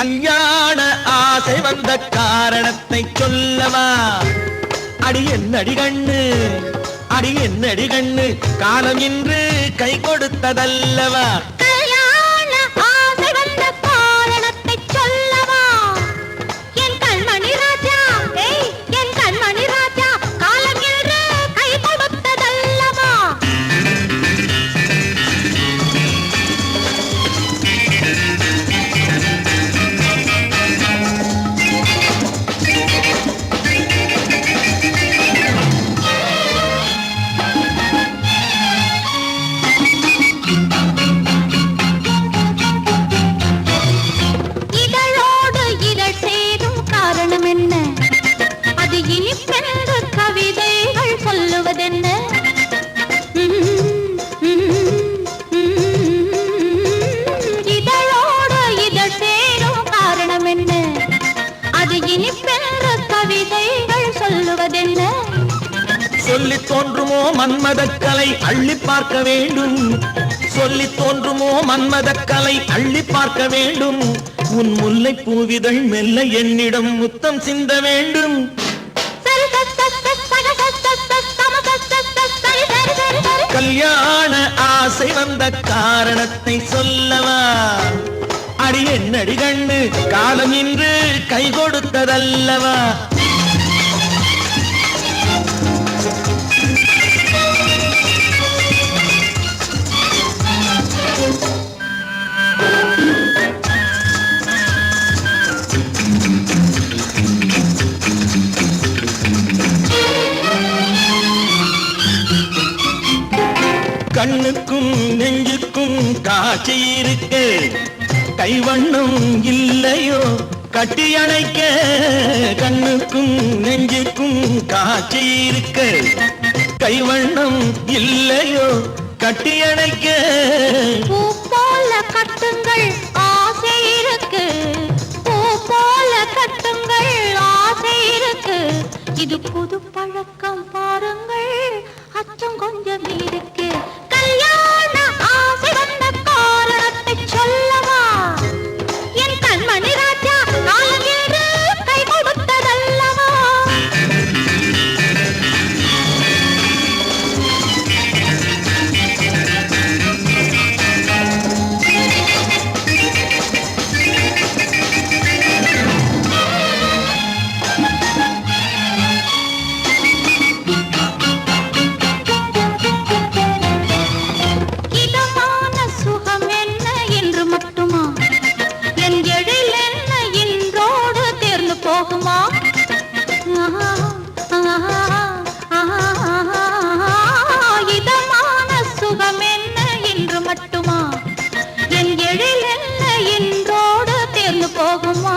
கல்யாண ஆசை வந்த காரணத்தை சொல்லவா? அடி என்னடி கண்ணு, அடி என்னடி கண்ணு, காலம் இன்று கை கொடுத்ததல்லவா? கல்யாண ஆசை வந்த காரணத்தை சொல்லவா? என் கண்மணி ராஜா, என் கண்மணி ராஜா, காலம் இன்று கை கொடுத்ததல்லவா? சொல்லி தோன்றுமோ மன்மதக்கலை அள்ளி பார்க்க வேண்டும், சொல்லி தோன்றுமோ மன்மதக்கலை அள்ளி பார்க்க வேண்டும். உன் முல்லை பூவிதழ் மெல்ல என்னிடம் முத்தம் சிந்த வேண்டும். கல்யாண ஆசை வந்த காரணத்தை சொல்லவா? அடி என்னடி கண்ணு, காலம் இன்று கை கொடுத்ததல்லவா? கண்ணுக்கும் நெஞ்சுக்கும் காட்சி இருக்கு, கைவண்ணம் இல்லையோ கட்டி அணைக்க? கண்ணுக்கும் நெஞ்சுக்கும் காட்சி இருக்கு, கைவண்ணம் இல்லையோ கட்டி அணைக்க? பூ போல கட்டுங்கள் ஆசை இருக்கு, பூ போல கட்டுங்கள் ஆசை இருக்கு. இது புது பழக்கம் பாருங்கள், அச்சம் கொஞ்சம் இருக்கு. கல்யாண ஆசை வந்த காரணத்தை சொல்லவா? என் கண்மணி ராஜா, காலம் இன்று கை கொடுத்ததல்லவா? இதமான சுகம் என்ன என்று மட்டுமா? என் எழில் என்ன என்றோடு தேர்ந்து போகுமா?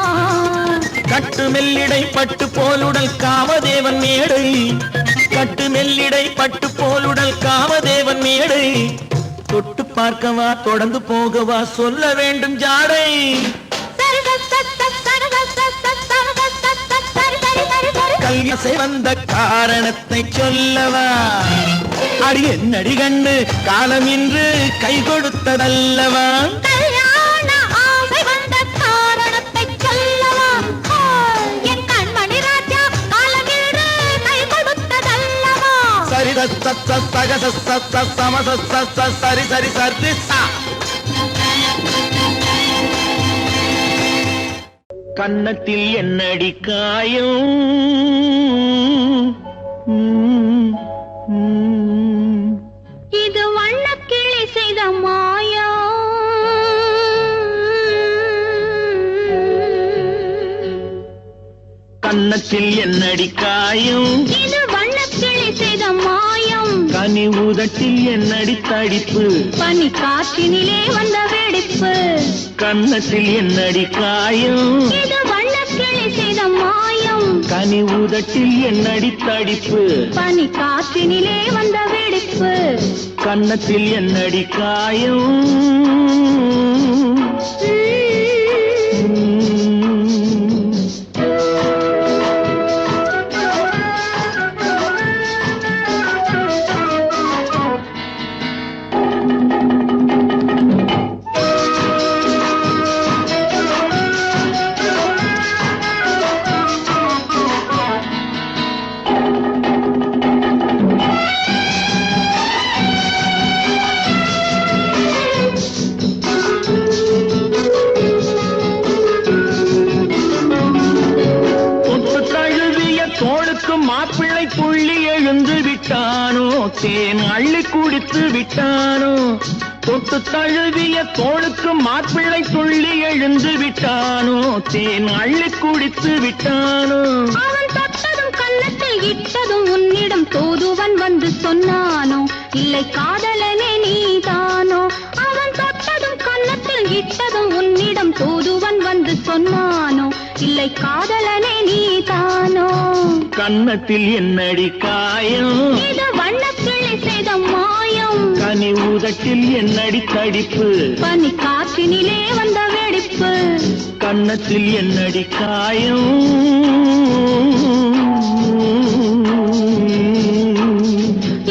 கட்டு மெல்லிடை பட்டு போலுடல் காமதேவன் மேடை, கட்டு மெல்லிடை பட்டு போலுடல் காமதேவன் மேடை. தொட்டு பார்க்கவா தொடர்ந்து போகவா சொல்ல வேண்டும் ஜாடை. கல்யாசை வந்த காரணத்தை சொல்லவா? அடி என்னடி கண்ணு, காலம் இன்று கை கொடுத்ததல்லவா? கல்யாண ஆசை வந்த காரணத்தை சொல்லவா? என் கண்மணி ராஜா, காலம் இன்று கை கொடுத்ததல்லவா? சரி சக சம சரி சரி சரி சா. கன்னத்தில் என்னடி காயம், இது வண்ணக்கிளி செய்த மாயம். கன்னத்தில் என்னடி காயம், இது வண்ணக்கிளி செய்த மாயம். கனி உதட்டில் என்னடி தடிப்பு, பனி காற்றினிலே வந்த வெடிப்பு. கன்னத்தில் என்னடி காயம், இது வண்ணக்கிளி செய்த மாயம். கனி உதட்டில் என்னடி தடிப்பு, பனி காற்றினிலே வந்த வெடிப்பு. கன்னத்தில் என்னடி காயம். மாப்பிள்ளை துள்ளி எழுந்து விட்டானோ, தேன் அள்ளி குடித்து விட்டானோ. தொட்டு தழுவிய தோளுக்கு மாப்பிள்ளை துள்ளி எழுந்து விட்டானோ, தேன் அள்ளி குடித்து விட்டானோ. அவன் தொட்டதும் கன்னத்தில் இட்டதும் உன்னிடம் தூதுவன் வந்து சொன்னானோ, இல்லை காதலனே நீதானோ. அவன் தொட்டதும் கன்னத்தில் இட்டதும் உன்னிடம் தூதுவன் வந்து சொன்னானோ, இல்லை காதலனே நீதானோ. கன்னத்தில் என்னடி காயம், இது வண்ணக்கிளி செய்த மாயம். கனி உதட்டில் என்னடி தடிப்பு, பனி காற்றினிலே வந்த வெடிப்பு. கன்னத்தில் என்னடி காயம்,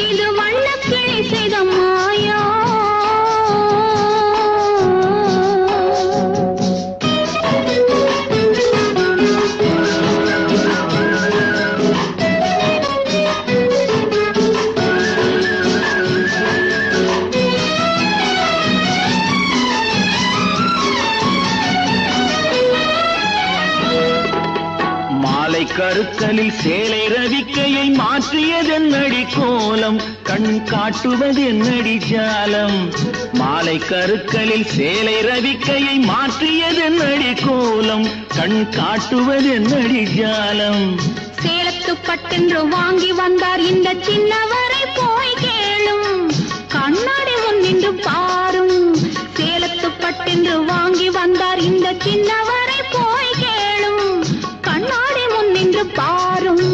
இது வண்ணக்கிளி செய்த மாயம். கருக்கலில் சேலை ரவிக்கையை மாற்றியதென்னடி கோலம், கண் காட்டுவதென்னடி ஜாலம். மாலை கருக்கலில் சேலை ரவிக்கையை மாற்றியதென்னடி கோலம், கண் காட்டுவதென்னடி ஜாலம். சேலத்து பட்டென்று வாங்கி வந்தார் இந்த சின்னவரை போய் கேளும், கண்ணாடி முன் நின்று பாரும். சேலத்து பட்டென்று வாங்கி வந்தார் இந்த சின்னவரை போய் கேளும், கண்ணாடி முன் நின்று பாரும்.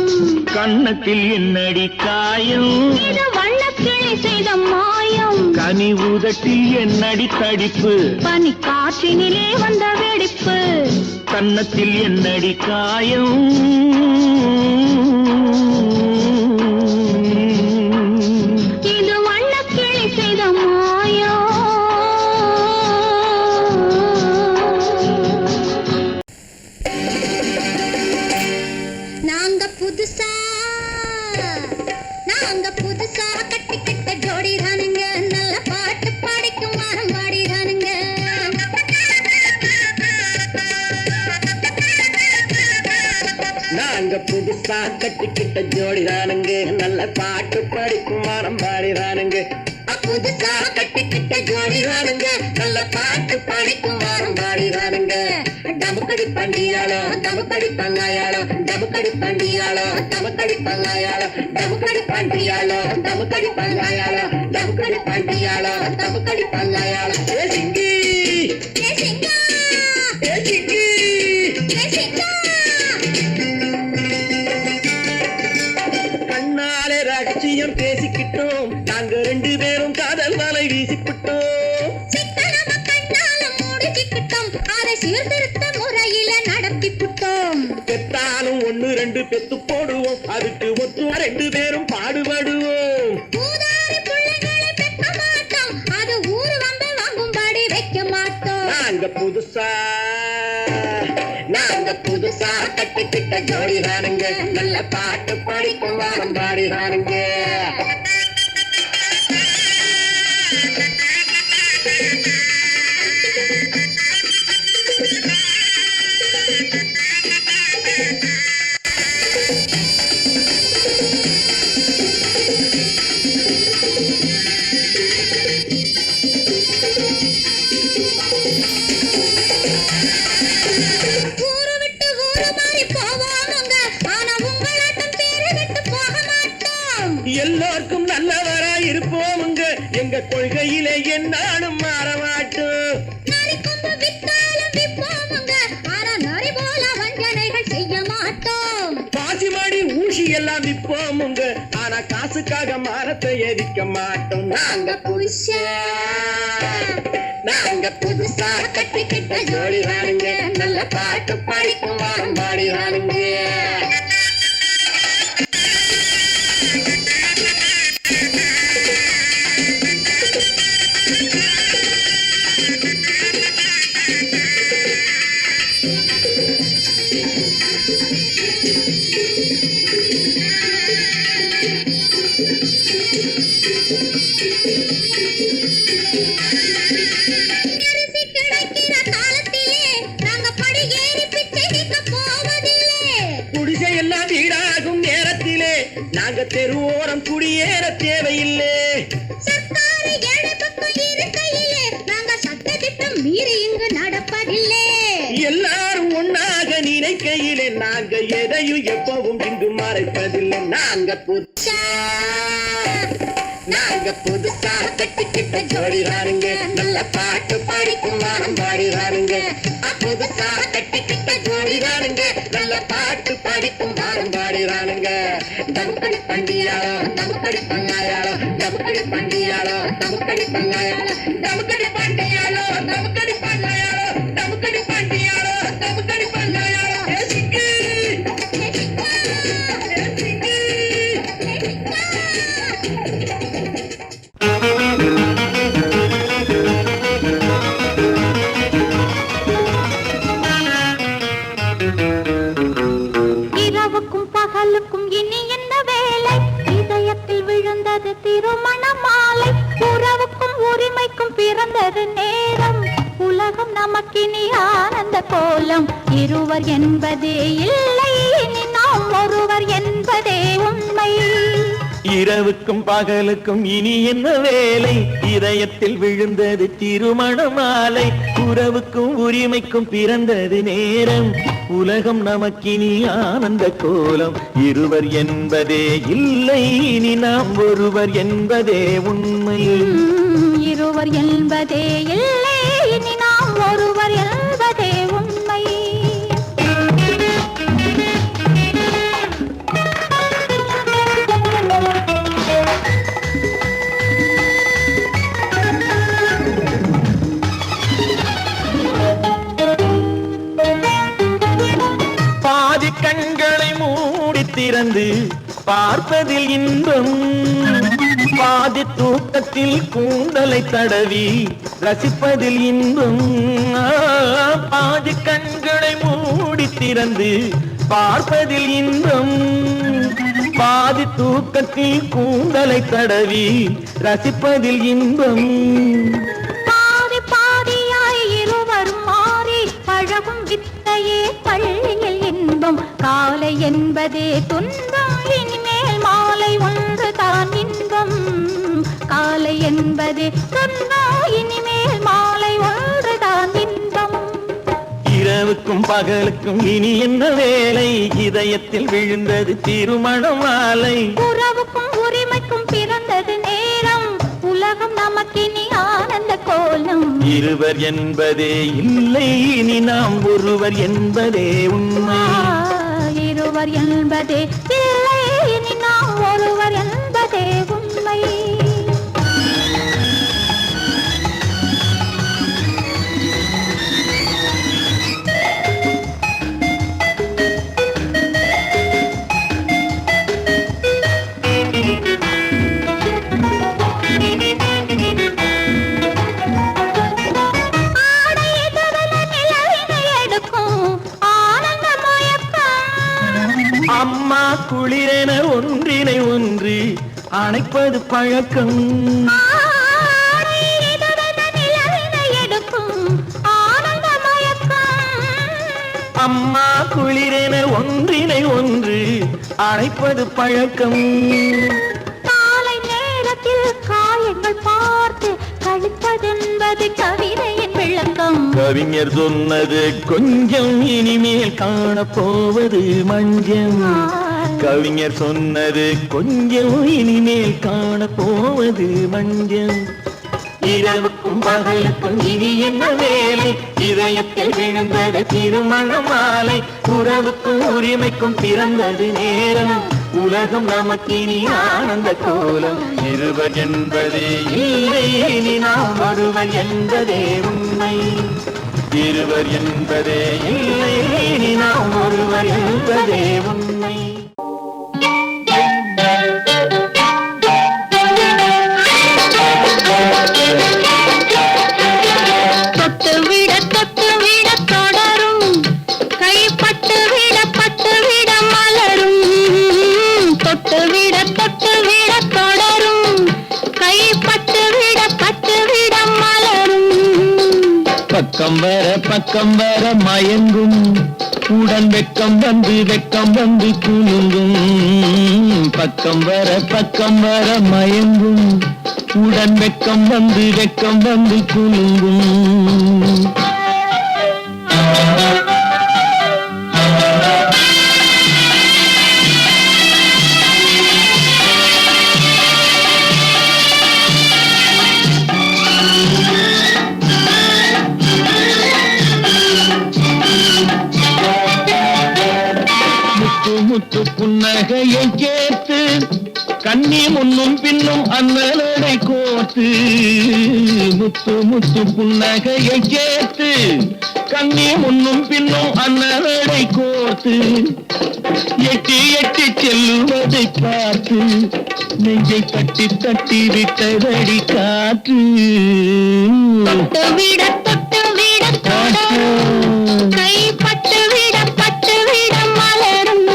கன்னத்தில் என்னடி காயம், இது வண்ணக்கிளி செய்த மாயம். கனி உதட்டில் என்னடி தடிப்பு, பனி காற்றினிலே வந்த வெடிப்பு. கன்னத்தில் என்னடி காயம், இது வண்ணக்கிளி செய்த மாயம். நாங்க புதுசா கட்டிக்கிட்ட ஜோடி தானுங்க, நல்ல பாட்டு பாடிக்கும் வாரம் பாடி தானுங்க. நாங்க புதுசா கட்டிக்கிட்ட ஜோடி தானுங்க, நல்ல பாட்டு படிக்கும் வாரம் பாடி தானுங்க. புதுசா கட்டிக்கிட்ட ஜோடி தானுங்க, நல்ல பாட்டு பாடிக்கும் வாரம் பாடி தானுங்க. டமுக்கடி பண்டியாளோ டமுக்கடி பங்காயாளோ, டமுக்கடி பண்டியாளோ டமுக்கடி பங்காயாளோ, டமுக்கடி பண்டியாளோ டமுக்கடி பங்காயாளோ, டமுக்கடி பண்டியாளோ டமுக்கடி பங்காயாளோ. ஏ சிங்கி, ஏ சிங்கா, ஏ சிங்கி, ஏ சிங்கா. கண்ணாலே ரகசியம் பேசிக்கிட்டோம், நாங்க ரெண்டு பேரும் காதல் வலை வீசிக்கிட்டோம். சிக்கனம கண்ணால மூடிக்கிட்டோம், அதை சீர்திருத்த முறையில நடத்திக்கிட்டோம். பெத்தாலும் ஒண்ணு ரெண்டு பெத்து போடுவோம், அதுக்கு ஒத்துவா ரெண்டு பேரும் பாடுபடுவோம். ஊதாரி பிள்ளைகளை பெக்க மாட்டோம், அது ஊரு வந்து வாங்கும்படி வைக்க மாட்டோம். நாங்க புதுசா கட்டிக்கிட்ட ஜோடி தானுங்க, நல்ல பாட்டு படிக்கும் வாரம் பாடி தானுங்க. ஊரு விட்டு ஊரு மாறி போவோமுங்க, ஆனா உங்களாட்டம் பேரு விட்டு போக மாட்டோம். எல்லாருக்கும் நல்லவரா இருப்போமுங்க, எங்க கொள்கையிலே என்னாலும் மாற மாட்டோம். நரி கொம்பு வித்தாலும் விப்போமுங்க, ஆனா நரி போல வஞ்சனைகள் செய்ய மாட்டோம். பாசிமாடி ஊசி எல்லாம் விற்போமுங்க, ஆனா காசுக்காக மானத்தை எரிக்க மாட்டோம். நாங்க புதுசா கட்டிக்கிட்ட ஜோடி தானுங்க, நல்ல பாட்டு படிக்கும் வாரம் பாடி தானுங்க. அரிசி கிடைக்கிற காலத்திலே நாங்க படி ஏறி பிச்சை கேட்க போவதில்லை. குடிசை எல்லாம் வீடாகும் நேரத்தில் நாங்க தெருவோரம் குடியேற தேவையில்லை. சர்க்காரு ஏழை பக்கம் இருக்கையிலே நாங்க சட்டத்திட்டம் மீறி இங்கு நடப்பதில்லை. எல்லாரும் ஒன்னாக நினைக்கையிலே நாங்க எதையும் எப்பவும் இங்கு மறைப்பதில்லை. நாங்க புதுசா கட்டிக்கிட்ட ஜோடிதானுங்க, நல்ல பாட்டு படிக்கும் வாரம் பாடிதானுங்க. புதுசா கட்டிக்கிட்ட ஜோடிதானுங்க, நல்ல பாட்டு படிக்கும் வாரம் பாடிதானுங்க. தமுக்கடி பண்டியாளோ தமுக்கடி பங்காயாளோ, தமுக்கடி பண்டியாளோ தமுக்கடி பங்காயாளோ, தமுக்கடி பண்டியாளோ தமுக்கடி பங்காயாளோ, தமுக்கடி பண்டியாளோ தமுக்கடி பங்காயாளோ. இரவுக்கும் பகலுக்கும் இனி என்ன வேலை? இதயத்தில் விழுந்தது திருமண மாலை. உறவுக்கும் உரிமைக்கும் பிறந்தது நேரம். உலகம் நமக்கினி ஆனந்த கோலம். இருவர் என்பதே இல்லை, இனி நாம் ஒருவர் என்பதே உண்மை. இரவுக்கும் பகலுக்கும் இனி என்ன வேலை? இதயத்தில் விழுந்தது திருமண மாலை. உறவுக்கும் உரிமைக்கும் பிறந்தது நேரம். உலகம் நமக்கினி ஆனந்த கோலம். இருவர் என்பதே இல்லை, இனி நாம் ஒருவர் என்பதே உண்மை. இருவர் என்பதே இல்லை, இனி நாம் ஒருவர் என்பதே உண்மை. பாதி கண்களை மூடி திறந்து பார்ப்பதில் இன்பம், பாதி தூக்கத்தில் கூந்தலை தடவி ரசிப்பதில் இன்பம். பாதி கண்களை மூடி திறந்து பார்ப்பதில் இன்பம், பாதி தூக்கத்தில் கூந்தலை தடவி ரசிப்பதில் இன்பம். பாதி பாதியாய் இருவரும் மாறி பழகும் வித்தையே பள்ளியில் இன்பம். காலை என்பதே துன்பம், இனிமேல் மாலை ஒன்று தான் இன்பம். காலை என்பதே துன்பம், இனிமேல் மாலை ஒன்று தான் இன்பம். இரவுக்கும் பகலுக்கும் இனி என்ன வேலை? இதயத்தில் விழுந்தது திருமண மாலை. உறவுக்கும் உரிமைக்கும் பிறந்தது நேரம். உலகம் நமக்கினி ஆனந்த கோலம். இருவர் என்பதே இல்லை, இனி நாம் ஒருவர் என்பதே உண்மை. இருவர் என்பதே இல்லை, இனி நாம் ஒருவர் என்பதே உண்மை. அம்மா குளிரென ஒன்றினை ஒன்று அணைப்பது பழக்கம். அம்மா குளிரென ஒன்றினை ஒன்று அணைப்பது பழக்கம். காலை நேரத்தில் காயங்கள் பார்த்து கழிப்பதென்பது கவிதையின் விளக்கம். கவிஞர் சொன்னது கொஞ்சம், இனிமேல் காணப்போவது மஞ்சம். கவிஞர் சொன்னது கொஞ்சம், இனிமேல் காணப்போவது மஞ்சம். இரவுக்கும் பகலுக்கும் இனி என்ன வேலை? இதயத்தில் விழுந்தது திருமண மாலை. உறவுக்கும் உரிமைக்கும் பிறந்தது நேரம். உலகம் நமக்கினி ஆனந்த கோலம். இருவர் என்பதே இல்லை, இனி நாம் ஒருவர் என்பதே உண்மை. இருவர் என்பதே இல்லை, இனி நாம் ஒருவர் என்பதே உண்மை. பக்கம் வர மயங்கும், உடன் வெக்கம் வந்து குலுங்கும். பக்கம் வர மயங்கும் உடன் வெக்கம் வந்து குலுங்கும் முத்து புன்னகையை கேட்டு கண்ணி முன்னும் பின்னும் அண்ணலடை கோத்து முத்து புன்னகையை கேட்டு கண்ணி முன்னும் பின்னும் அண்ணலடை கோத்து எட்டி செல்லுவதை பார்த்து நெஞ்சை தட்டி விட்டதடி காற்று தொட்டு விட கை பட்டு விட மலரும்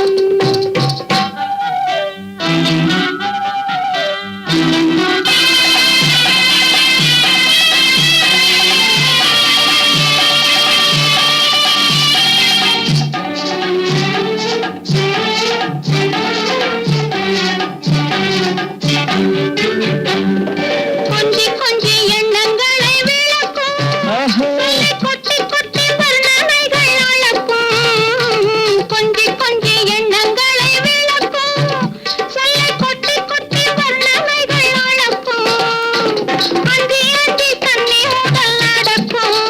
கொஞ்சி எண்ணங்களை விளக்கும் கொட்டி வர்ணனைகள் அளக்கும் கொஞ்சி எண்ணங்களை விளக்கும் சொல்ல கொட்டி வர்ணனைகள் அளக்கும் அந்தி தண்ணி உடல் நடக்கும்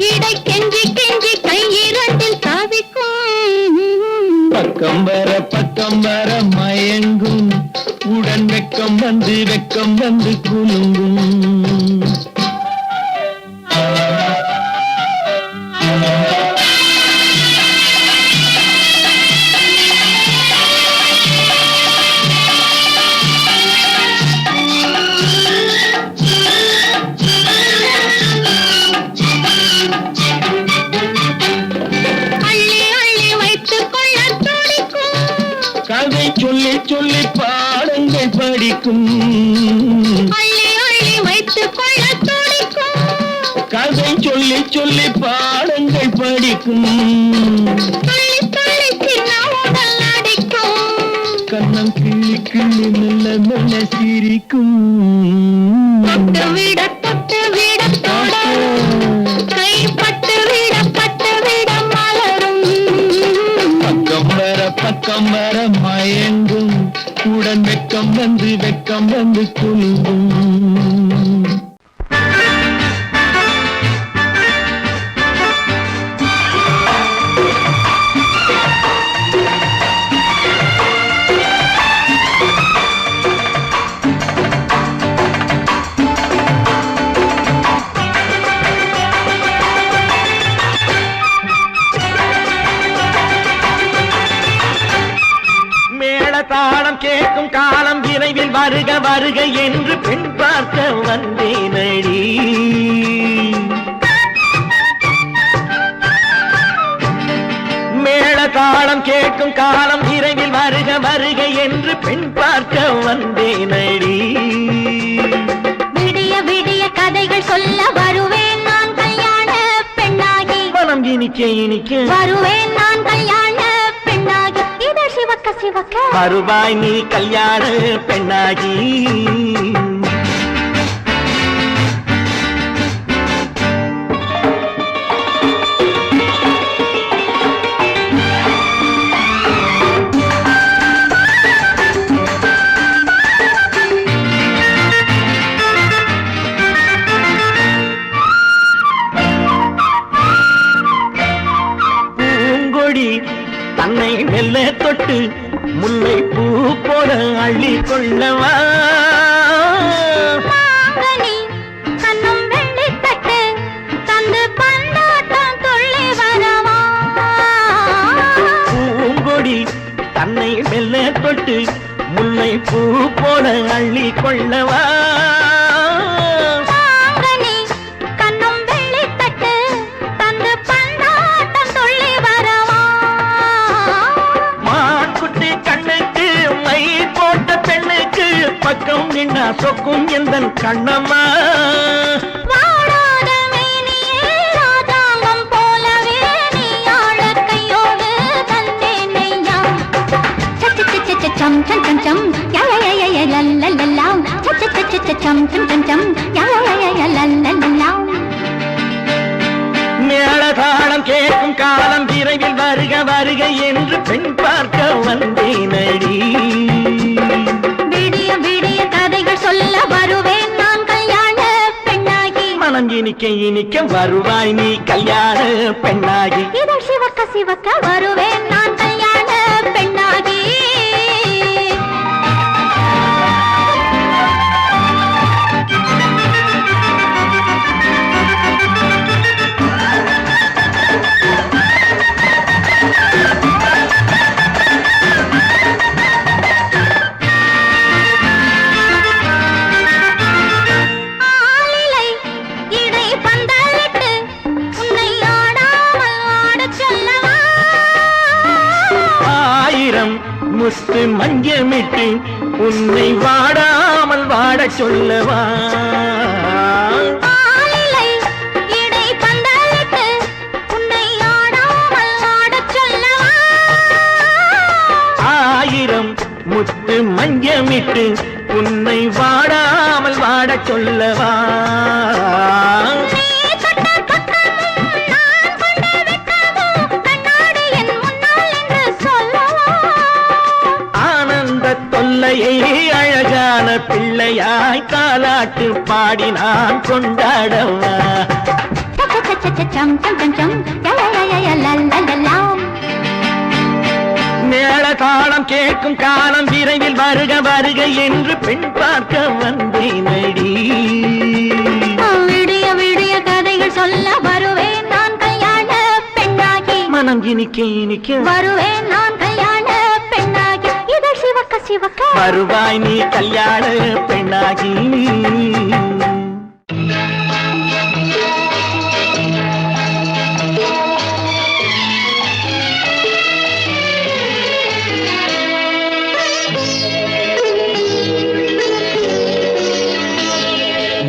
கிடை கெஞ்சி கை இரண்டில் தவிக்கும் பக்கம் வர மயங்கும் உடன் வெக்கம் வந்து குலுங்கும் கதை சொல்லி பாடங்கள் படிக்கும் வைத்துக் கொள்ள துடிக்கும் கதை சொல்லி பாடங்கள் படிக்கும் கண்ணம் கிள்ளி மெல்ல சிரிக்கும் தொட்டு விட கை பட்டு விட மலரும் பக்கம் வர மயங்கும் உடன் வெக்கம் வந்து குலுங்கும் தாளம் கேட்கும் காலம் விரைவில் வருக என்று பெண் பார்க்க வந்தேனடி மேள தாளம் கேட்கும் காலம் விரைவில் வருக என்று பெண் பார்க்க வந்தேனடி விடிய கதைகள் சொல்ல வருவேன் நான் கல்யாண பெண்ணாகி மனம் இனிக்க வருவேன் நான் கல்யாண சிவக்க வருவாய் நீ கல்யாண பெண்ணாகி பூங்கொடி தன்னை மெல்ல தொட்டு முல்லை பூ போல அள்ளி கொள்ளவா கண்ணும் வெள்ளி தட்டு தந்து பந்தாட்டம் துள்ளி வரவா பூங்கொடி தன்னை மெல்ல தொட்டு முல்லை பூ போல அள்ளி கொள்ளவா பக்கம் நின்னா சொக்கும் எந்தன் கண்ணம்மா வாடாத மேனியே ராஜாங்கம் போலவே நீ ஆழ கையோடு தந்தேன் நெய்யா some chum chum chum ya ya ya ya la la la la cha cha cha cha chum chum chum chum ya ya ya ya la la la la மேளதாளம் கேட்கும் காலம் விரைவில் வருக வருக என்று பெண் பார்க்க வந்தேனடி விடிய விடிய கதைகள் சொல்ல வருவேன் நான் கல்யாண பெண்ணாகி மனம் இனிக்க இனிக்க வருவாய் நீ கல்யாண பெண்ணாகி இதழ் சிவக்க சிவக்க வருவேன் நான் கல்யாண பெண்ணாகி முத்து மஞ்சமிட்டு உன்னை வாடாமல் வாடச் சொல்லவா ஆயிரம் முத்து மஞ்சமிட்டு உன்னை வாடாமல் வாடச் சொல்லவா அழகான பிள்ளையாய் தாலாட்டு பாடி நான் கொண்டாடவா மேளதாளம் கேட்கும் காலம் விரைவில் வருக வருக என்று பெண் பார்க்க வந்தேனடி விடிய விடிய கதைகள் சொல்ல வருவேன் நான் கல்யாண பெண்ணாகி மனம் இனிக்க இனிக்க வருவேன் நான் கல்யாண பெண்ணாகி இதழ் சிவக்க சிவக்க வருவாய் நீ கல்யாண பெண்ணாகி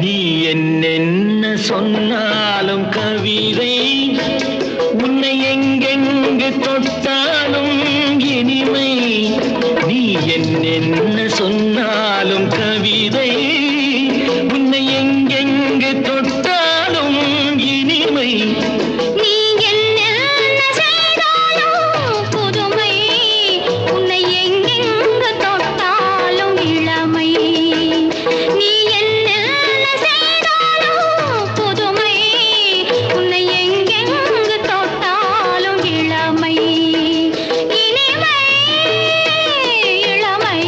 நீ என்னென்ன சொன்னாலும் கவிதை உன்னை எங்கெங்கு தொட்டாலும் இனிமை நீ என்னென்ன சொன்னாலும் கவிதை உன்னை எங்கெங்கு தொட்டாலும் இனிமை நீ என்ன செய்தாலும் புதுமை உன்னை எங்கெங்கு தொட்டாலும் இளமை நீ என்ன செய்தாலும் புதுமை உன்னை எங்கெங்கு தொட்டாலும் இளமை இனிமை இளமை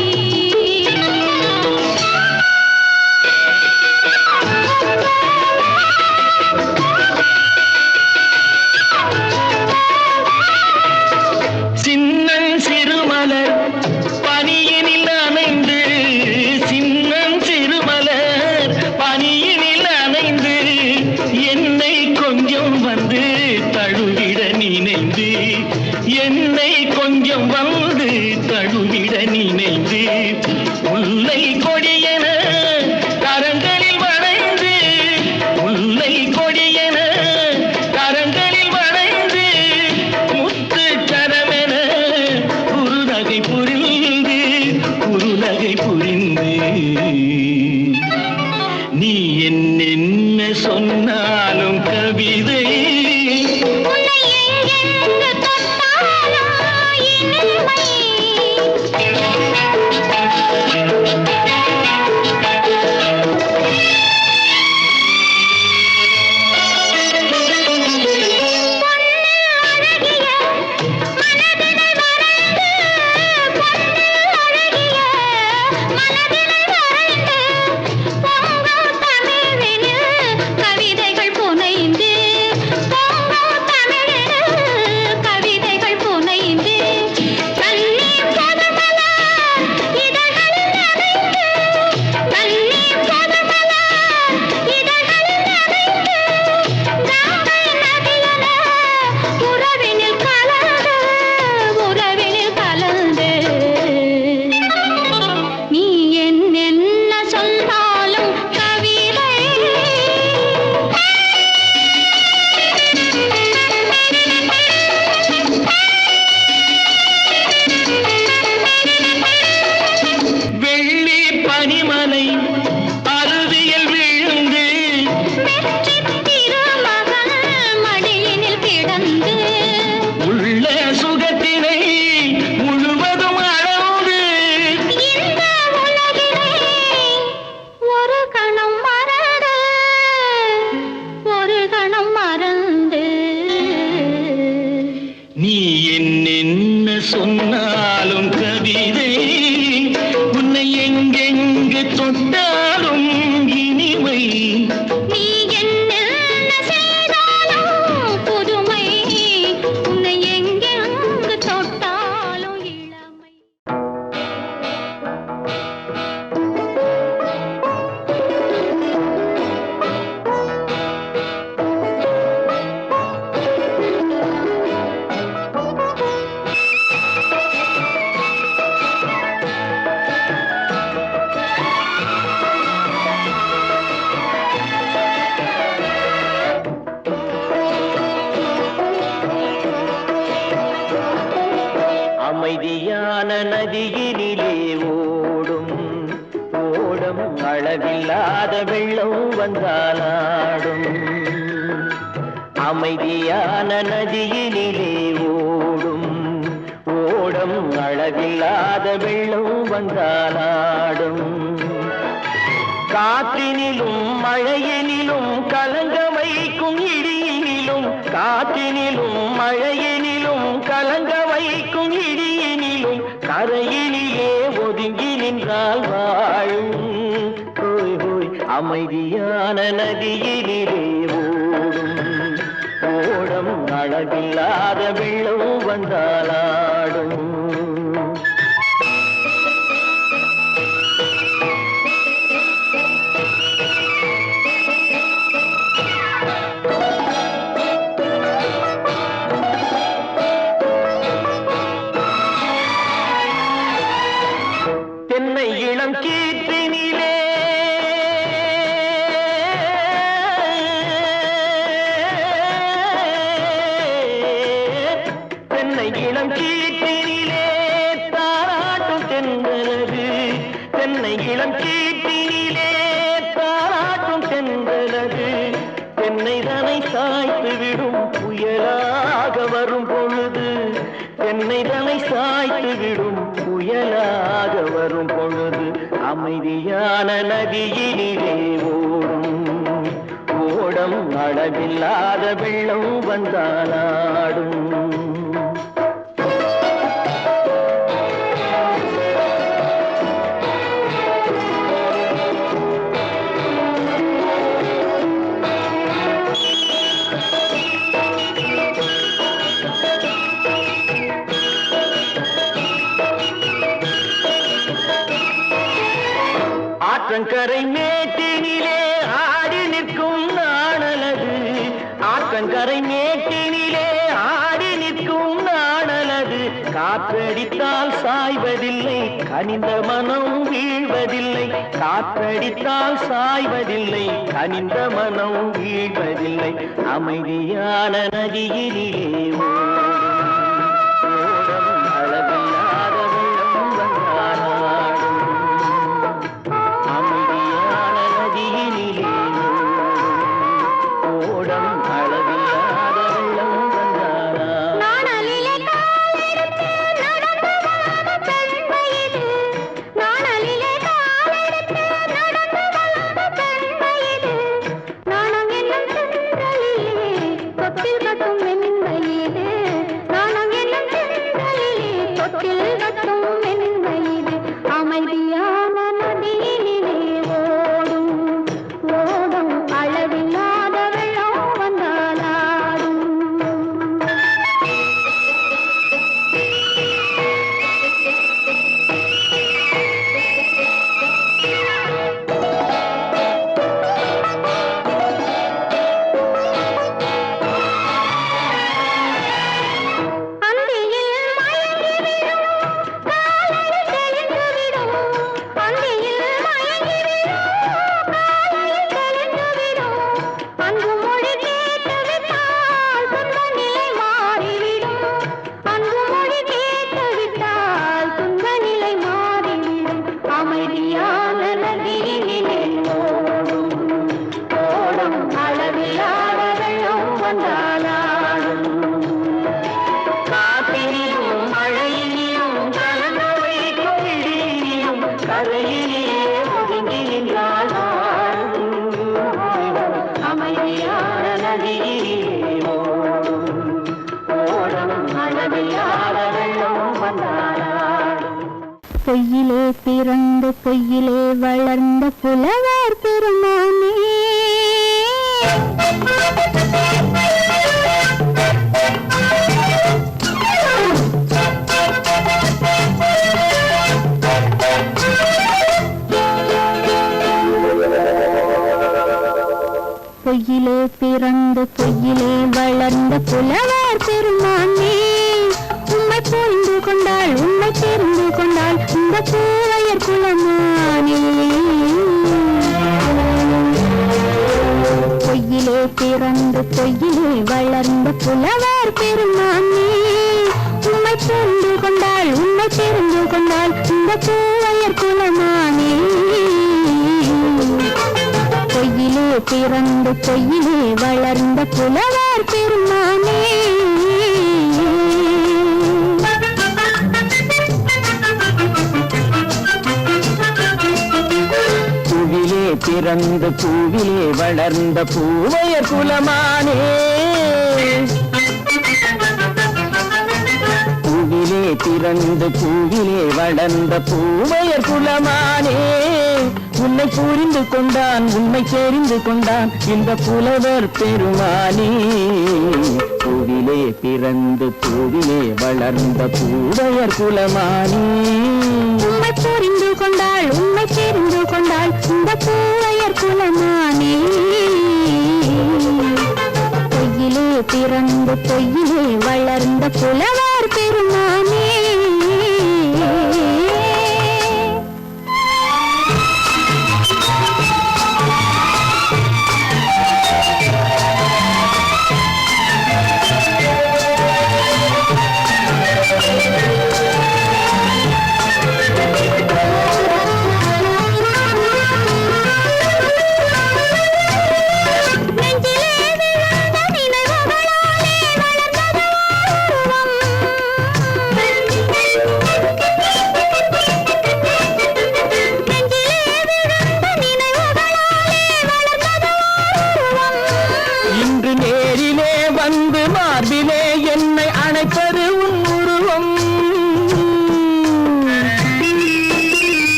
சின்னன் சிறுமலர் பனியினில் அணைந்து சின்னன் சிறுமலர் பனியினில் அணைந்து என்னை கொஞ்சம் வந்து தழுவிட நினைந்து என்னை கொஞ்சம் வந்து தழுவிட நினைந்து முல்லை கொடியென கரங்களில் வளைந்து முல்லை கொடியென கரங்களில் வளைந்து முத்து சரமென குறுநகை புரிந்து குறுநகை புரிந்து நீ என்னென்ன சொன்னாலும் கவிதை உன்னை எங்கெங்கு தொட்டாலும் இனிமை மனதினை வரைந்து பொங்கும் தமிழ் நதியினிலே ஓடும் ஓடம் அளவில்லாத வெள்ளம் வந்தாலாடும் அமைதியான நதியினிலே ஓடும் ஓடம் அளவில்லாத வெள்ளம் வந்தாலாடும் காற்றினிலும் மழையினிலும் கலங்க வைக்கும் இடியினிலும் காற்றினிலும் மழையினிலும் கலங்க வைக்கும் இடியினிலும் கரையினிலே ஒதுங்கி நின்றால் வாழும் ஹோய் ஹோய் அமைதியான நதியினிலே ஓடும் ஓடம் அளவில்லாத வெள்ளம் வந்தாலாடும் தென்னை இளம் கீற்றினிலே தென்னை இளம் கீற்றினிலே தாராட்டும் தென்றலது தென்னை இளம் கீற்றினிலே தாராட்டும் தென்றலது தென்னை தனை சாய்த்து விடும் புயலாக வரும் பொழுது தென்னை தனை சாய்த்து விடும் புயலாக வரும் பொழுது அமைதியான நதியினிலே ஓடும் ஓடம் அளவில்லாத வெள்ளம் வந்தாலாடும் ஆற்றங்கரை மேட்டினிலே ஆடி நிற்கும் நாணலது ஆற்றங்கரை மேட்டினிலே ஆடி நிற்கும் நாணலது காற்றடித்தால் சாய்வதில்லை கனிந்த மனம் வீழ்வதில்லை காற்றடித்தால் சாய்வதில்லை கனிந்த மனம் வீழ்வதில்லை அமைதியான நதியினிலே ஓடும் அளவில்லாத வெள்ளம் வந்தாலாடும் அமைதியான நதியினிலே ஓடம் அளவில்லாத வெள்ளம் வந்தாலாடும் அமைதியான நதியினிலே ஓடும் ஓடும் அளவில்லாத வெள்ளம் வந்தாலாடும் அந்தியில் மயங்கிவிடும் காலை தெளிந்துவிடும் அந்தியில் மயங்கிவிடும் காலை தெளிந்துவிடும் அன்பு மொழி கேட்டுவிட்டால் துன்ப நிலை மாறிவிடும் அன்பு மொழி கேட்டுவிட்டால் துன்ப நிலை மாறிவிடும் அமைதியான நதியினிலே ஓடும் ஓடும் அளவில்லாத வெள்ளம் வந்தாலாடும் காற்றினிலும் மழையினிலும் கலங்க வைக்கும் இடியினிலும் கரையிலே ஒதுங்கி நின்றால் அமைதியான நதியிலே ஓடும் ஓடும் அளவில்லாத வெள்ளம் வந்தாலாடும் பொய்யிலே பிறந்து பொய்யிலே வளர்ந்த புலவர் பெருமானே பொய்யிலே பிறந்து பொய்யிலே வளர்ந்த புலவர் பெருமானே உம்மை புரிந்து கொண்டாள் உம்மை தெரிந்து கொண்டாள் இந்த பூவையர் குலமானே பொய்யிலே பிறந்து பொய்யிலே வளர்ந்த புலவர் பெருமானே உம்மை தெரிந்து கொண்டாள் உன்னை தெரிந்து கொண்டாள் இந்த பூவையர் குலமானே பொய்யிலே பிறந்து பொய்யிலே வளர்ந்த புலவர் பெருமானே பூவிலே பிறந்து பூவிலே வளர்ந்த பூவையர் குலமானே பூவிலே பிறந்து பூவிலே வளர்ந்த பூவையர் குலமானே உன்னை புரிந்து கொண்டான் உன்னை தெரிந்து கொண்டான் இந்த புலவர் பெருமானே பூவிலே பிறந்து பூவிலே வளர்ந்த பூவையர் குலமானே உன்னை புரிந்து கொண்டாள் உன்னை தெரிந்து கொண்டாள் இந்த பூவையர் குலமானே பொய்யிலே பிறந்து பொய்யிலே வளர்ந்த புலவர் பெருமானே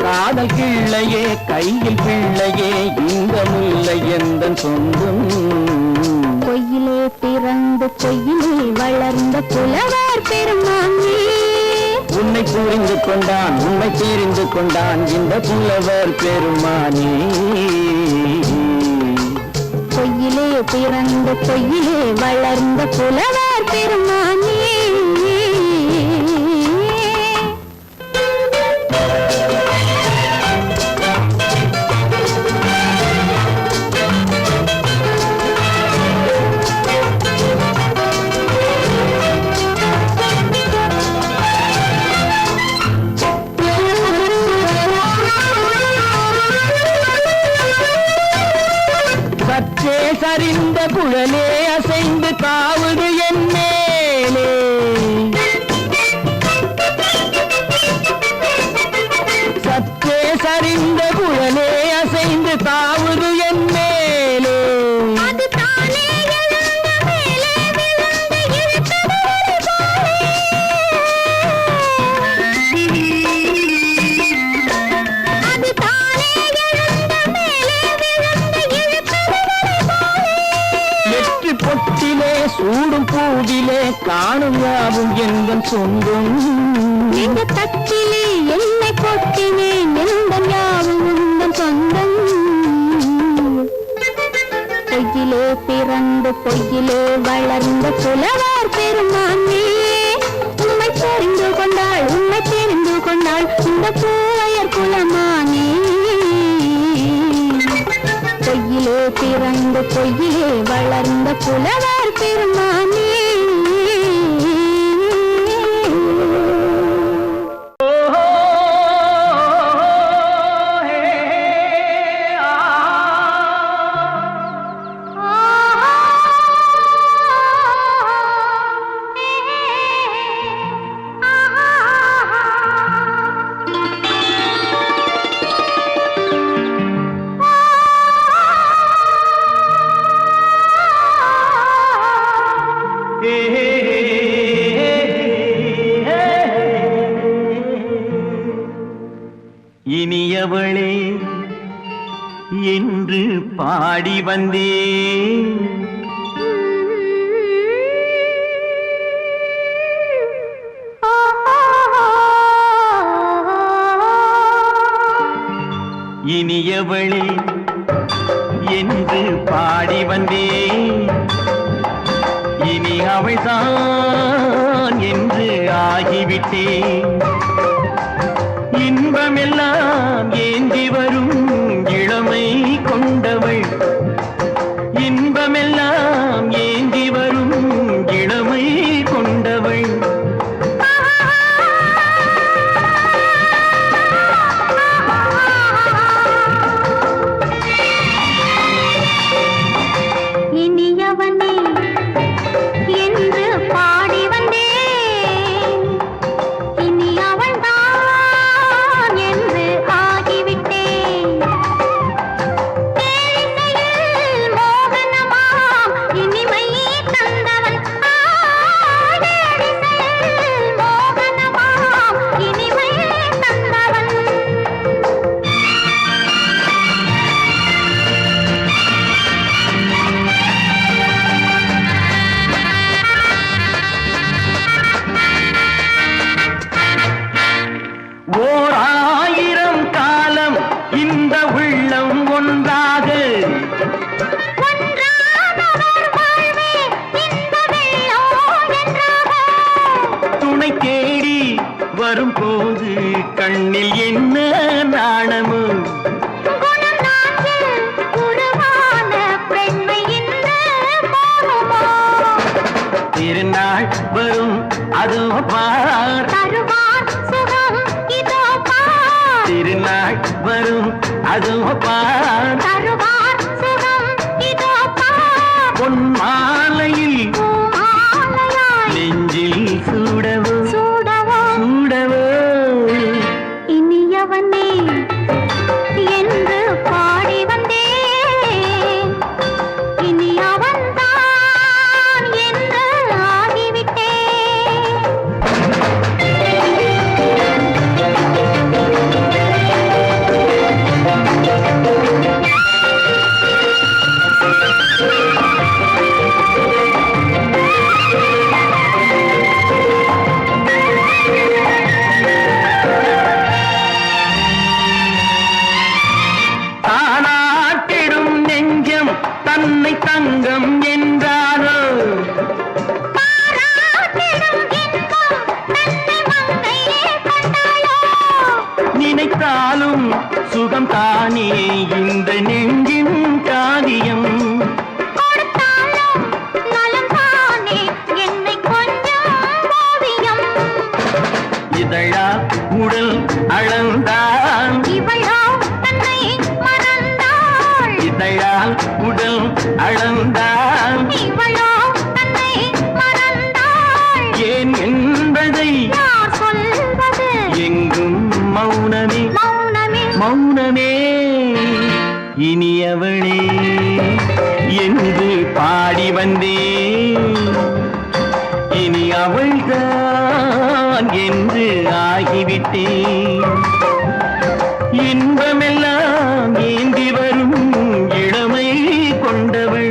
காதல் கிள்ளையே கையில் பிள்ளையே இந்த முல்லை எந்தன் சொந்தம் பொய்யிலே பிறந்து பொய்யிலே வளர்ந்த புலவர் பெருமானே உன்னை புரிந்து கொண்டான் உன்னை தெரிந்து கொண்டான் இந்த புலவர் பெருமானே பொய்யிலே பிறந்து பொய்யிலே வளர்ந்த புலவர் பெருமானே சரிந்த குழலே அசைந்து தாவுது என் மேலே சற்றே சரிந்த குழலே அசைந்து தாவுது என் மேலே அது தானே எழுந்த மேலே விழுந்து இழுத்தது அது தானே எழுந்த மேலே விழுந்து இழுத்தது வெற்றி பொட்டிலே சூடும் பூவிலே காணும் யாவும் எந்தன் சொந்தம் இந்த தட்டிலே என்னை கொட்டினேன் எந்தன் யாவும் உந்தன் சொந்தம் பொய்யிலே பிறந்து பொய்யிலே வளர்ந்த புலவர் பெருமானே உன்னை தெரிந்து கொண்டாள் உன்னை தெரிந்து கொண்டாள் இந்த பூவையர் குலமானே பொய்யிலே பிறந்து பொய்யிலே வளர்ந்த புலவர் பெருமானே இனியவளே என்று பாடி வந்தேன் இனியவளே என்று பாடி வந்தேன் இனி அவள்தான் என்று ஆகிவிட்டேன் இன்பமெல்லாம் ஏந்தி வரும் இளமை கொண்டவள் இன்பமெல்லாம் ஏந்தி வரும் இளமை கொண்டவள் இனியவனே என்று பாடி வந்தேன் இனி அவன்தான் என்று ஆகிவிட்டேன் தேனிசையில் மோகனமாம் இனிமை தந்தவன் தேனிசையில் மோகனமாம் இனிமை தந்தவன் ஓர் ஆயிரம் காலம் இந்த உள்ளம் ஒன்றாக ஒன்றானவர் வாழ்வே இந்த வெள்ளம் என்றாக துணை தேடி வரும்போது கண்ணில் என்ன நாணமோ குணம் நான்கில் உருவான பெண்மை இந்த போகுமோ திருநாள் வரும் அதோ பார் தருவார் சுகம் இதோ பார் திருநாள் வரும் அதோ பார் தருவார் சுகம் இதோ பார் பொன் மாலையில் பூமாலையாய் நெஞ்சில் சூடவோ சூடவோ சூடவோ இனியவனே என்று பாடி வந்தேன் இனி அவன்தான் என்று ஆகிவிட்டேன் தானாட்டிடும் நெஞ்சம் தன்னை தங்கம் என்றாரோ பாராட்டிடும் இன்பம் தன்னை மங்கையே கொண்டாளோ நினைத்தாலும் சுகம் தானே இந்த நெஞ்சின் காரியம் கொடுத்தாலும் நலம் தானே என்னை கொஞ்சம் ஓவியம் இதழா உடல் அளந்தான் இவளோ தன்னை மறந்தாள் இதழால் உடல் அளந்தான் இவளோ தன்னை மறந்தாள் ஏன் என்பதை யார் சொல்வது எங்கும் மௌனமே மௌனமே மௌனமே இனியவளே என்று பாடி வந்தேன் இனி அவள்தான் என்று ஆகிவிட்டேன் இன்பமெல்லாம் ஏந்தி வரும் இளமை கொண்டவள்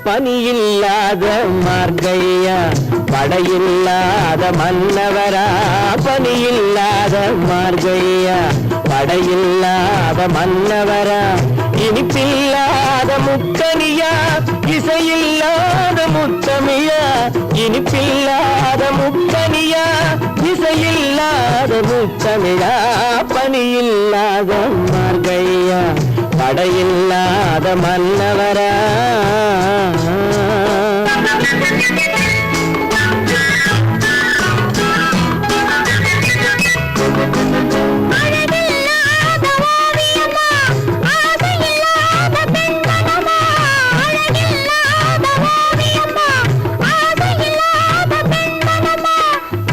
பனியில்லாத மார்கையா படையில்லாத மன்னவரா பனியில்லாத மார்கையா படையில்லாத மன்னவரா இனிப்பில்லாத முக்கனியா இசையில்லாத முத்தமிழா இனிப்பில்லாத முக்கனியா இசையில்லாத முத்தமிழா பனியில்லாத மார்கையா படையில்லாத மன்னவரா அழகில்லாத ஓவியமா ஆசையில்லாத பெண்மனமா அழகில்லாத ஓவியமா ஆசையில்லாத பெண்மனமா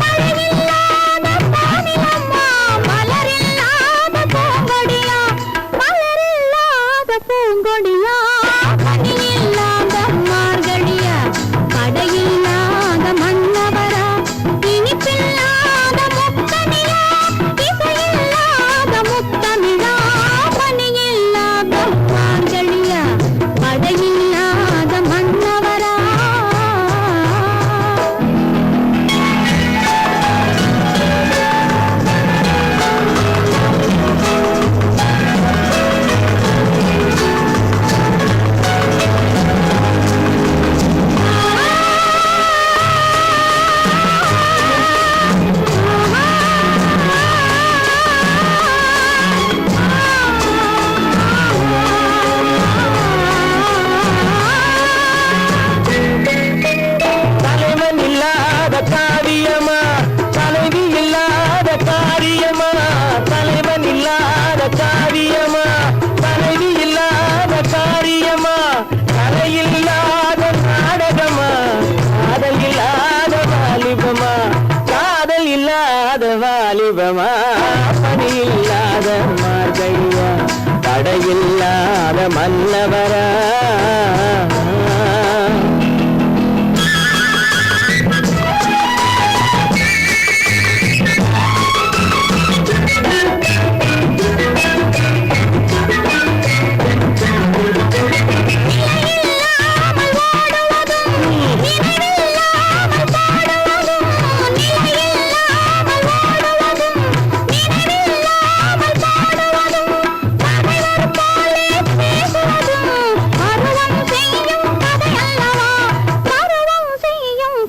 மழையில்லாத பானிலம்மா மலரில்லாத பூங்கொடியா பூங்கொடியா இல்லாத மார்கழியா கடையில்லாத மன்னவரா இனிப்பில்லாத முத்தமிழா இசையில்லாத முத்தமிழா பணியில்லாத மார்கழியா கடையில்லாத மன்னவரா தலைவன் இல்லாத காரியமா தலைவி இல்லாத காரியமா தலைவன் இல்லாத காரியமா தலைவி இல்லாத காரியமா கலையில்லாத நாடகமா காதல் இல்லாத வாலிபமா காதல் இல்லாத வாலிபமா பணி இல்லாத மார்கழியா தடையில்லாத மன்னவரா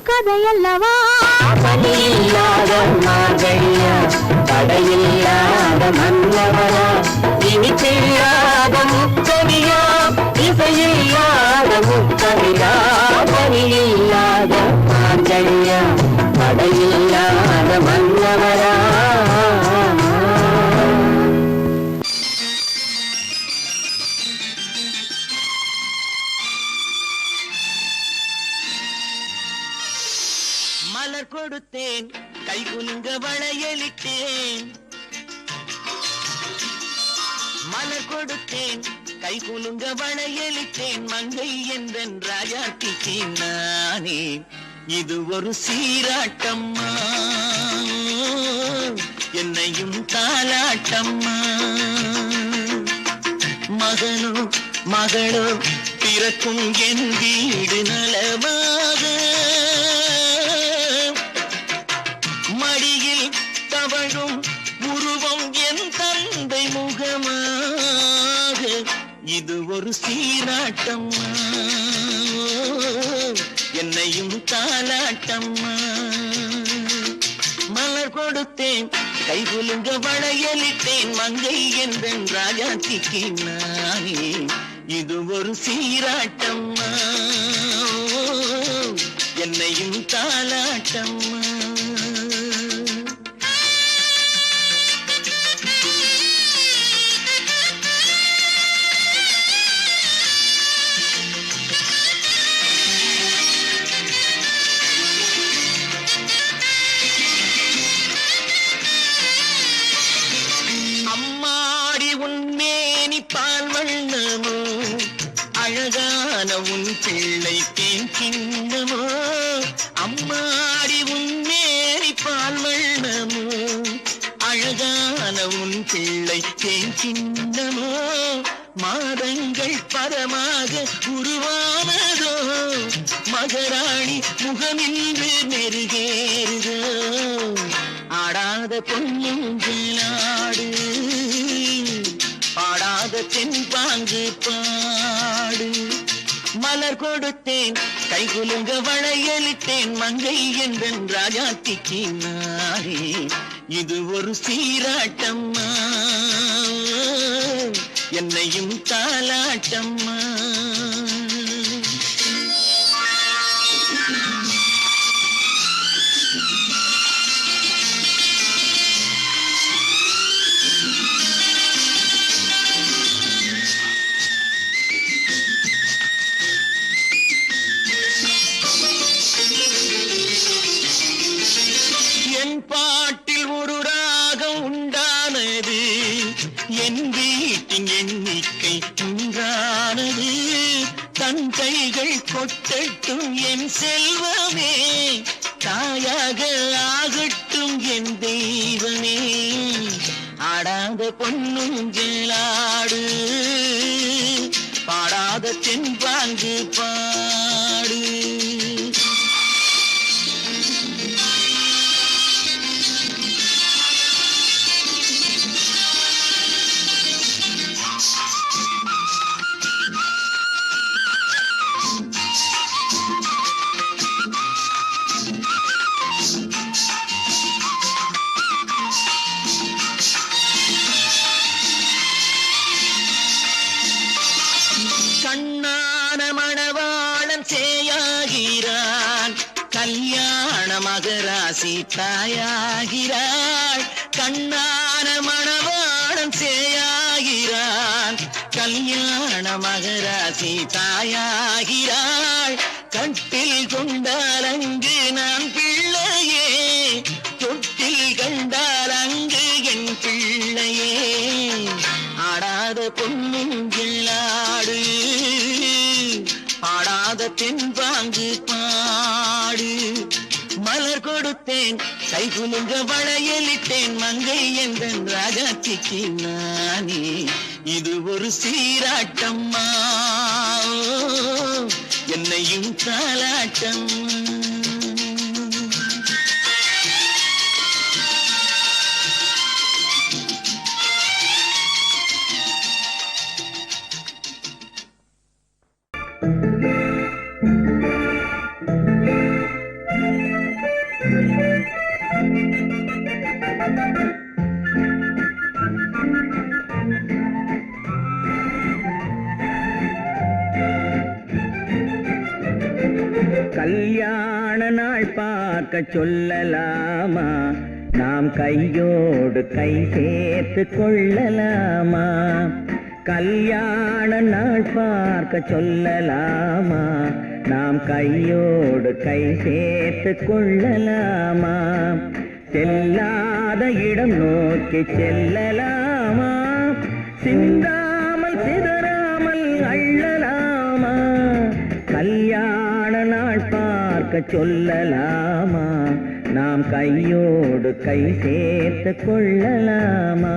கதையல்லவா பணியில்லாத மார்கழியா தடையில்லாத மன்னவரா இனிப்பில்லாத முத்தமிழா இசையில்லாத முத்தமிழா பணியில்லாத மார்கழியா தடையில்லாத மன்னவரா மலர் கொடுத்தேன் கை குலுங்க வளையலிட்டேன் மலர் கொடுத்தேன் கை குலுங்க வளையலிட்டேன் மங்கை என்றன் ராஜாத்திக்கு நானே இது ஒரு சீராட்டம்மா என்னையும் தாலாட்டம்மா மகனோ மகளோ பிறக்கும் என் வீடு நலமாக மடியில் தவழும் உருவம் என் தந்தை முகமாக இது ஒரு சீராட்டம்மா என்னையும் தாலாட்டம்மா மலர் கொடுத்தேன் கை குலுங்க வளையலிட்டேன் மங்கை என்றன் ராஜாத்திக்கு நானே இது ஒரு சீராட்டம்மா என்னையும் தாலாட்டம்மா அம்மாடி உன்மேனி பால் வண்ணமோ அழகான உன் பிள்ளை தேன் கிண்ணமோ அம்மாடி உன்மேனி பால் வண்ணமோ அழகான உன் பிள்ளை தேன் கிண்ணமோ மாதங்கள் பரமாக உருவானதோ மகராணி முகமின்று நெருகேறுதோ ஆடாத பொன்னுங்களாடு பாடாத தென்பாங்கு பாடு மலர் கொடுத்தேன் கை குலுங்க வளையலிட்டேன் மங்கை என்றன் ராஜாத்திக்கு நானே இது ஒரு சீராட்டம்மா என்னையும் தாலாட்டம்மா என் பாட்டில் ஒரு ராகம் உண்டானது என் வீட்டின் எண்ணிக்கை 3 தன் கைகள் கொட்டட்டும் என் செல்வமே, தாயாக ஆகட்டும் என் தெய்வமே. ஆடாத பொன்னுஞ்சலாடு, பாடாத தென்பாங்கு பாடு. கண்ணான மணவாளன் சேயாகிறான், கல்யாண மகராசி தாயாகிறாள். கண்ணான மணவாளன் சேயாகிறான், கல்யாண மகராசி தாயாகிறாள். கட்டில் கொண்டால் அங்கு நான் பிள்ளையே, தொட்டில் கண்டால் அங்கு என் பிள்ளையே. ஆடாத பொன்னுஞ்சலாடு, பாடாத தென்பாங்கு பாடு. மலர் கொடுத்தேன், கை குலுங்க வளையலிட்டேன், மங்கை எந்தன் ராஜாச்சிக்கு நானே. இது ஒரு சீராட்டம்மா, என்னையும் தாலாட்டம். கல்யாண நாள் பார்க்க சொல்லலாமா, நாம் கையோடு கை சேர்த்து கொள்ளலாமா. கல்யாண நாள் பார்க்க சொல்லலாமா, நாம் கையோடு கை சேர்த்து கொள்ளலாமா. செல்லாத இடம் நோக்கி செல்லலாமா, சிந்தாமல் சிதறாமல் அள்ளலாமா. கல்யாண நாள் பார்க்க சொல்லலாமா, நாம் கையோடு கை சேர்த்து கொள்ளலாமா.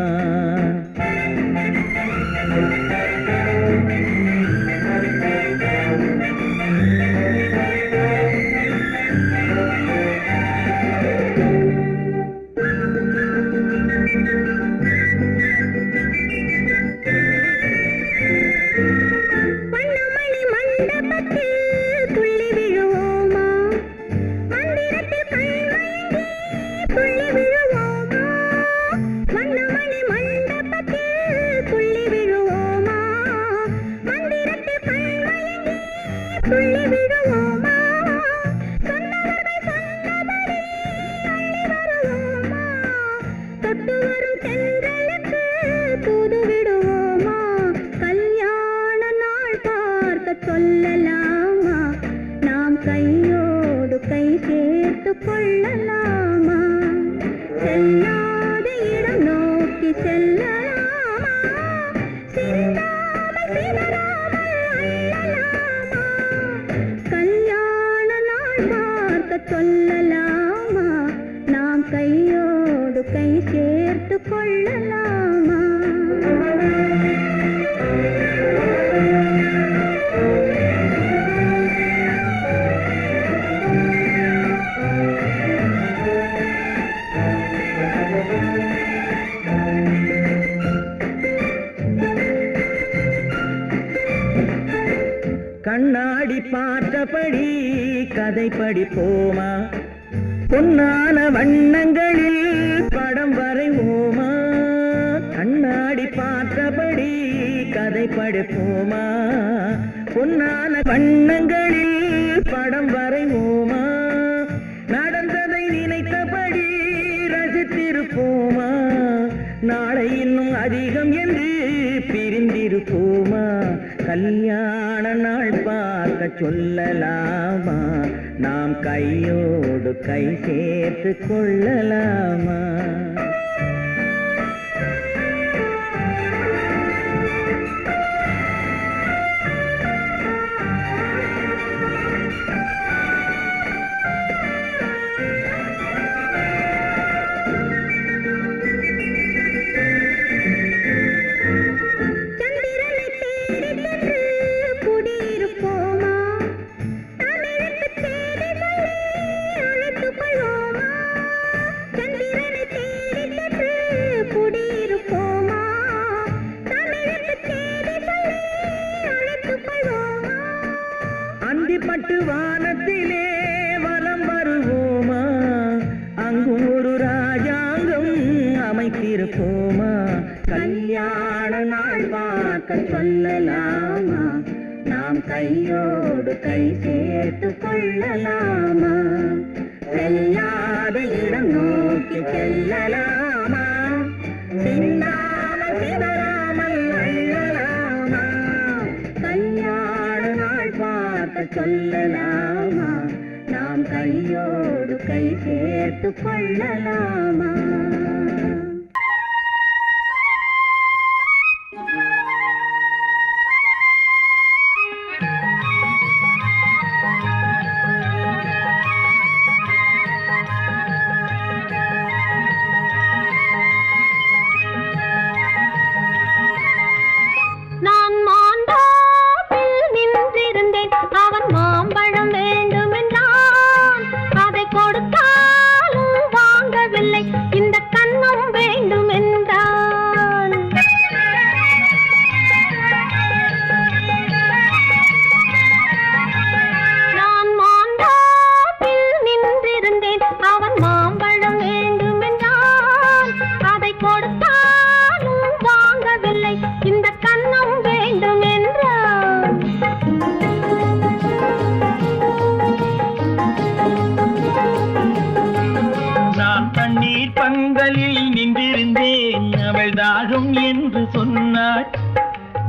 சொல்லலாமா, நாம் கையோடு கை சேர்த்து கொள்ளலாமா. செல்லாத இடம் நோக்கி செல்லலாமா, சிந்தாமல் சிதறாமல் அள்ளலாமா. கல்யாண நாள் பார்க்க சொல்லலாமா, நாம் கையோடு கை சேர்த்து கொள்ளலாமா. கண்ணாடி பார்த்தபடி கதை படிப்போமா, பொன்னான வண்ணங்களில் படம் வரைவோமா. கண்ணாடி பார்த்தபடி கதை படிப்போமா, பொன்னான வண்ணங்களில் படம் வரைவோமா. நடந்ததை நினைத்தபடி ரசித்திருப்போமா, நாளை இன்னும் அதிகம் என்று பிரிந்திருப்போமா. கல்யாண நாள் பார்க்க சொல்லலாமா, நாம் கையோடு கை சேர்த்து கொள்ளலாமா. சொல்லலாமா நாம் கையோடு கை சேர்த்து கொள்ளலாமா செல்லாத இடம் நோக்கி செல்லலாமா சிந்தாமல் சிதறாமல் அள்ளலாமா கல்யாண நாள் பார்க்க சொல்லலாமா நாம் கையோடு கை சேர்த்து கொள்ளலாமா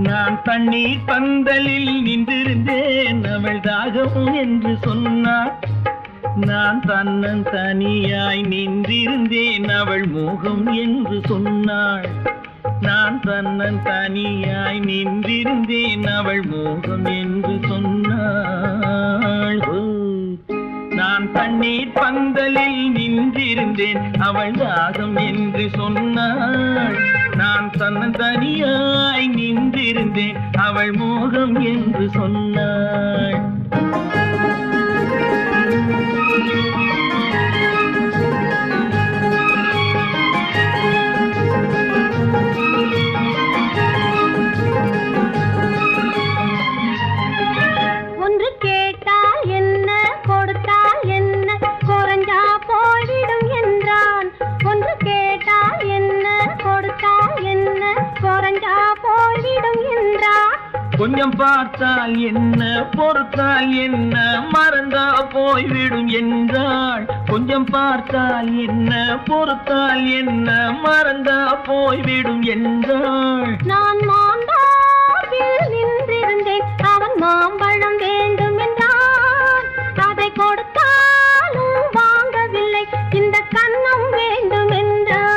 நான் தண்ணீர் பந்தலில் நின்றிருந்தேன் அவள் தாகம் என்று சொன்னாள் நான் தன்னன் தனியாய் நின்றிருந்தேன் அவள் மோகம் என்று சொன்னாள் நான் தன்னன் தனியாய் நின்றிருந்தேன் அவள் மோகம் என்று சொன்னாள் நான் தண்ணீர் பந்தலில் நின்றிருந்தேன் அவள் தாகம் என்று சொன்னாள் நான் தன்னன் தனியாய் நின்றிருந்தேன் அவள் மோகம் என்று சொன்னாள் ஒன்று கேட்டால் என்ன கொடுத்தால் என்ன குறைஞ்சா போய்விடும் என்றான் ஒன்று கேட்டால் என்ன கொடுத்தால் என்ன குறைஞ்சா போய்விடும் என்றான் கொஞ்சம் பார்த்தால் என்ன பொறுத்தால் என்ன மறந்தா போய்விடும் என்றாள் கொஞ்சம் பார்த்தால் என்ன பொறுத்தால் என்ன மறந்தா போய்விடும் என்றாள் நான் மாந்தாப்பில் நின்றிருந்தேன் அவன் மாம்பழம் வேண்டும் என்றான் அதை கொடுத்தாலும் வாங்கவில்லை இந்த கன்னம் வேண்டும் என்றான்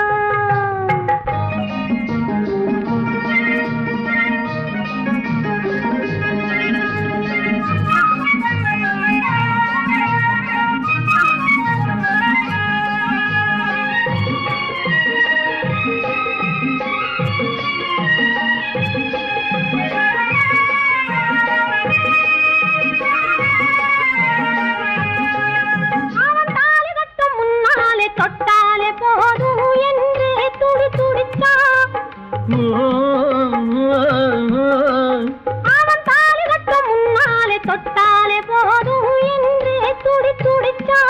தொட்டாலே போதும் என்றே துடி துடித்தா அவன் தாலி கட்டும் முன்னாலே தொட்டாலே போதும் என்றே துடி துடித்தா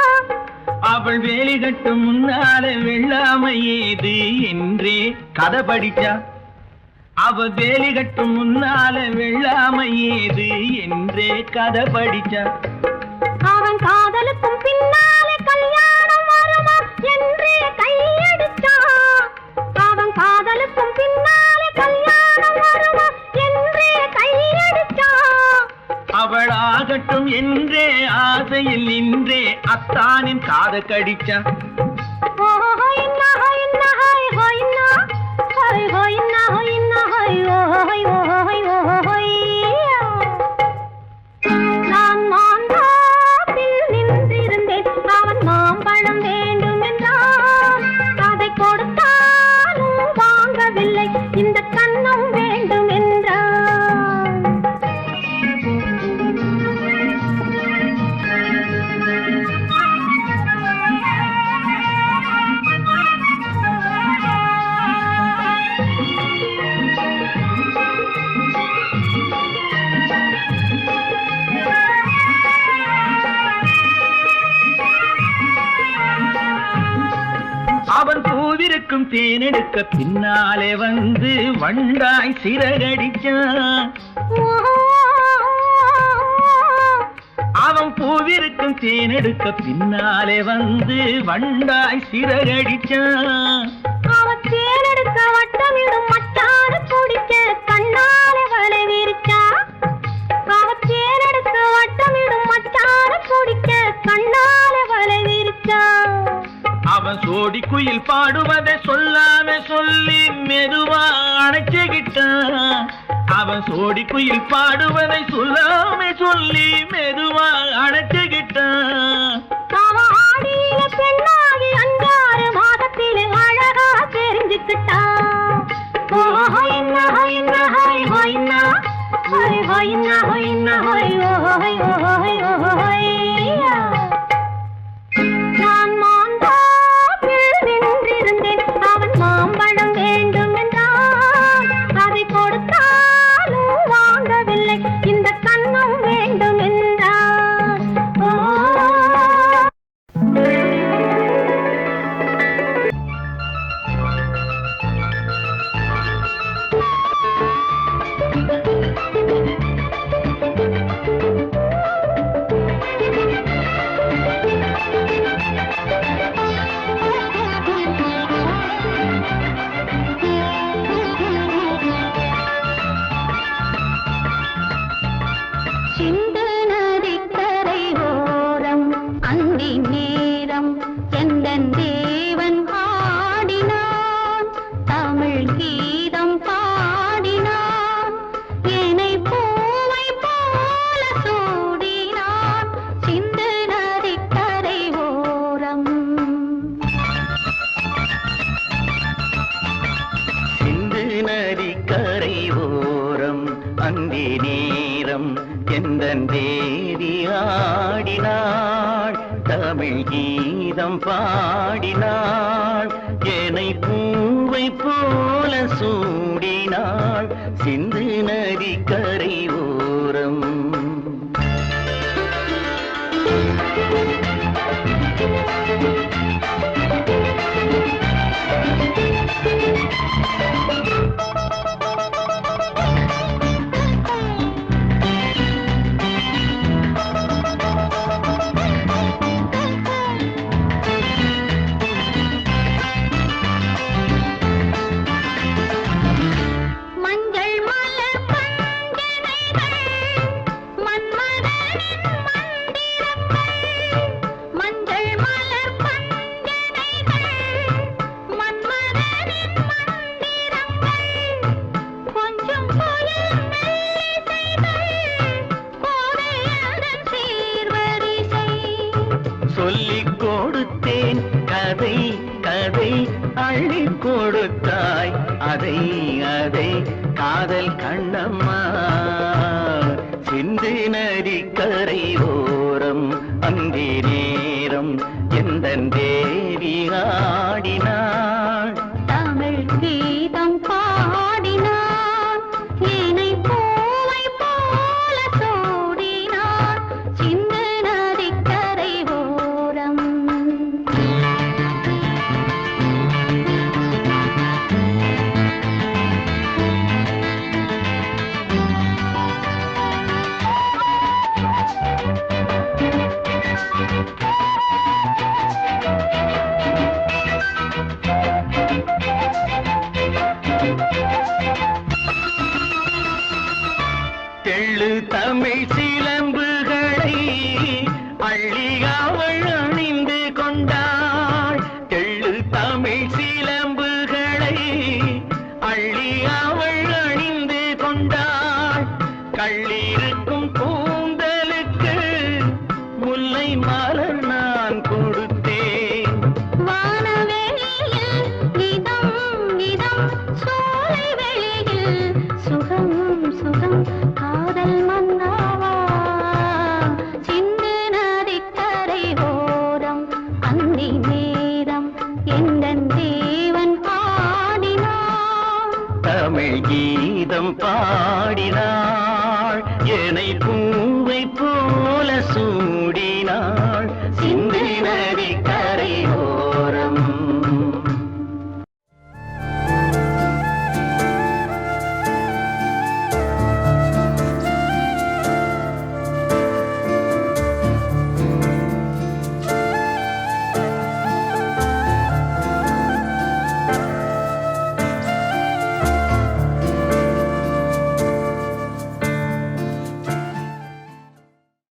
அவள் வேலி கட்டும் முன்னாலே வெள்ளாமை ஏது என்றே கதை படிச்சா அவள் வேலி கட்டும் முன்னாலே வெள்ளாமை ஏது என்றே கதை படிச்சா அவன் காதலுக்கும் பின்னாலே கல்யாணம் வருமா என்றே கையடிச்சா அவன் காதலுக்கும் பின்னாலே கல்யாணம் வருமா என்றே கையடிச்சா அவள் ஆகட்டும் என்றே ஆசையில் நின்றே அத்தானின் காத கடிச்சா நான் மாந்தாப்பில் நின்றிருந்தேன் அவன் மாம்பழம் வேண்டும் என்றான் அதை கொடுத்தாலும் வாங்கவில்லை இந்த கன்னம் வேண்டும் என்றான் பூவிருக்கும் தேனெடுக்க பின்னாலே வந்து வண்டாய் சிறகடிச்சான். அவன் பூவிருக்கும் தேனெடுக்க பின்னாலே வந்து வண்டாய் சிறகடிச்சான். அவன் தேனெடுக்க வட்டமிடும் மட்டான குடிக்க கண்ணாலே வலை விரிச்சான். அவன் தேனெடுக்க வட்டமிடும் மட்டான குடிக்க கண்ணாலே வலை விரிச்சான். அவன் சோடி குயில் பாடுவதை சொல்லாம சொல்லி மெதுவா அணைச்சுக்கிட்டான். அவன் சோடி குயில் பாடுவதை சொல்லாம சொல்லி மெதுவா அணைச்சுக்கிட்டான். அவன் ஆடியில பெண்ணாகி 5 மாதத்திலே அழகா தெரிஞ்சுக்கிட்டான். நான் மாந்தாப்பில் நின்றிருந்தேன். அவன் மாம்பழம் வேண்டும் என்றான். அதை கொடுத்தாலும் வாங்கவில்லை. இந்த கண்ணம் வேண்டும் என்றான். சிந்து நதிக்கரை ஓரம் அந்தி நேரம் எந்தன் தேவன் ஆடினான். தமிழ் கீதம் பாடினான். என்னை பூவை போல சூடினான். சிந்து நதிக்கரை ஓரம். சிந்து நதிக்கரை ஓரம் அந்தி நேரம் எந்தன் தேவி ஆடினாள். தமிழ் கீதம் பாடினாள். என்னை பூவை போல சூடினாள். சிந்து நதிக்கரை ஓரம். மஞ்சள் மலர் பஞ்சனைகள் மன்மதனின் மந்திரங்கள். மஞ்சள் மலர் பஞ்சனைகள் மன்மதனின் மந்திரங்கள். கொஞ்சம் புயல் மெல்லிசைகள் கோதையதன் சீர்வரிசை. சொல்லிக் கொடுத்தேன் கதை கதை அள்ளிக் கொடுத்தாய் அதை அதை காதல் கண்ணம்மா. சிந்து நதிக்கரை ஓரம் அந்தி நேரம் எந்தன் தேவி ஆடினாள். தமிழ் கீதம் பாடினான். என்னை பூவை போல சூடினான். சிந்து நதிக்கரை ஓரம். தெள்ளு தமிழ் சிலம்புகளை அள்ளி அவள் அணிந்து கொண்டாள். தெள்ளு தமிழ் சிலம்புகளை அள்ளி அவள் அணிந்து கொண்டாள். கள்ளிருக்கும் கூந்தலுக்கு முல்லை மலர் நான் கொடுத்தேன். வானவெளியில் இதம் இதம் சோலை வெளியில் சுகம் சுகம் காதல் மன்னாவா. சிந்து நதிக்கரை ஓரம் அந்தி நேரம் எந்தன் தேவன் ஆடினான். தமிழ் கீதம் பாடினாள். என்னை பூவை போல சூடினாள். சிந்து நதி